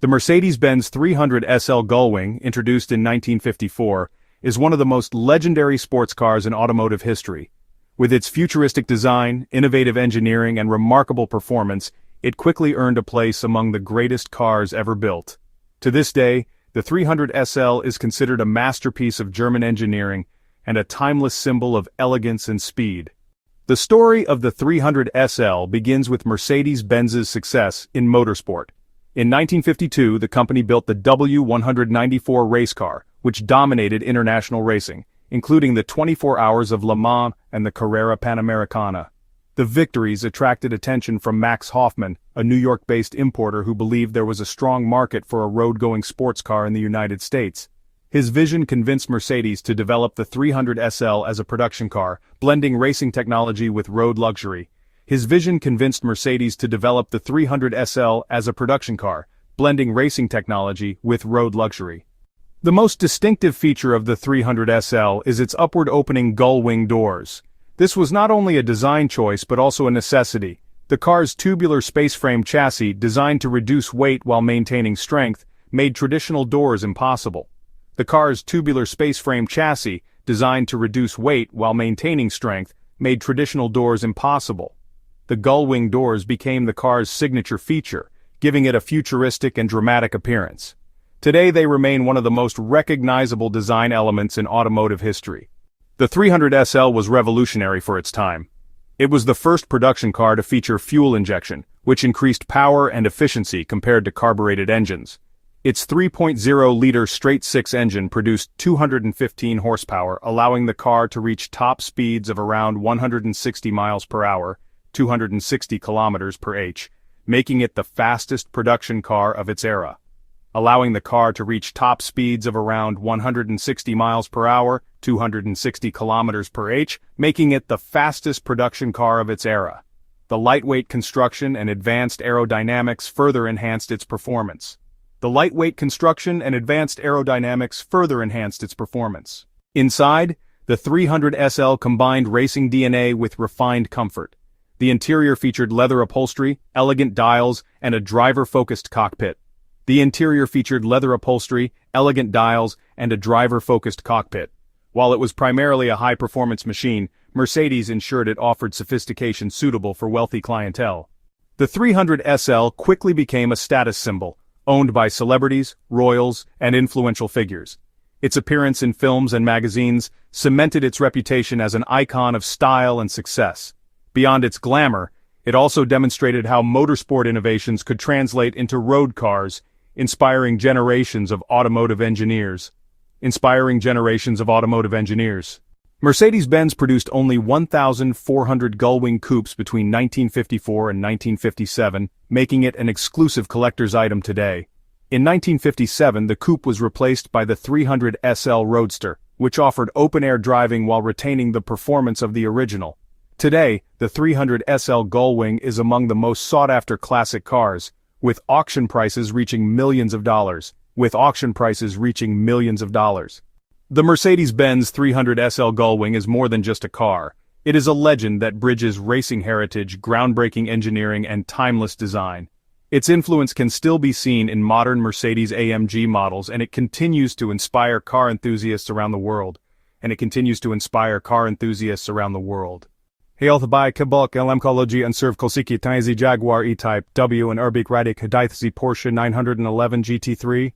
The Mercedes-Benz 300 SL Gullwing, introduced in 1954, is one of the most legendary sports cars in automotive history. With its futuristic design, innovative engineering, and remarkable performance, it quickly earned a place among the greatest cars ever built. To this day, the 300 SL is considered a masterpiece of German engineering and a timeless symbol of elegance and speed. The story of the 300 SL begins with Mercedes-Benz's success in motorsport. In 1952, the company built the W194 race car, which dominated international racing, including the 24 Hours of Le Mans and the Carrera Panamericana. The victories attracted attention from Max Hoffman, a New York-based importer who believed there was a strong market for a road-going sports car in the United States. His vision convinced Mercedes to develop the 300 SL as a production car, blending racing technology with road luxury. His vision convinced Mercedes to develop the 300 SL as a production car, blending racing technology with road luxury. The most distinctive feature of the 300 SL is its upward opening gullwing doors. This was not only a design choice but also a necessity. The car's tubular space-frame chassis, designed to reduce weight while maintaining strength, made traditional doors impossible. The car's tubular space-frame chassis, designed to reduce weight while maintaining strength, made traditional doors impossible. The gullwing doors became the car's signature feature, giving it a futuristic and dramatic appearance. Today they remain one of the most recognizable design elements in automotive history. The 300 SL was revolutionary for its time. It was the first production car to feature fuel injection, which increased power and efficiency compared to carbureted engines. Its 3.0-liter straight-six engine produced 215 horsepower, allowing the car to reach top speeds of around 160 miles per hour, 260 kilometers per h, making it the fastest production car of its era. Allowing the car to reach top speeds of around 160 miles per hour, 260 kilometers per h, making it the fastest production car of its era. The lightweight construction and advanced aerodynamics further enhanced its performance. Inside, the 300 SL combined racing DNA with refined comfort. The interior featured leather upholstery, elegant dials, and a driver-focused cockpit. While it was primarily a high-performance machine, Mercedes ensured it offered sophistication suitable for wealthy clientele. The 300 SL quickly became a status symbol, owned by celebrities, royals, and influential figures. Its appearance in films and magazines cemented its reputation as an icon of style and success. Beyond its glamour, it also demonstrated how motorsport innovations could translate into road cars, inspiring generations of automotive engineers. Mercedes-Benz produced only 1,400 gullwing coupes between 1954 and 1957, making it an exclusive collector's item today. In 1957, the coupe was replaced by the 300 SL Roadster, which offered open-air driving while retaining the performance of the original. Today, the 300 SL Gullwing is among the most sought-after classic cars, with auction prices reaching millions of dollars. The Mercedes-Benz 300 SL Gullwing is more than just a car. It is a legend that bridges racing heritage, groundbreaking engineering, and timeless design. Its influence can still be seen in modern Mercedes-AMG models, and it continues to inspire car enthusiasts around the world. Healthby Kabulk LMcology and Serv Kolsiki Taizi Jaguar E-Type W and Urbik Radik Hadaithzi Porsche 911 GT3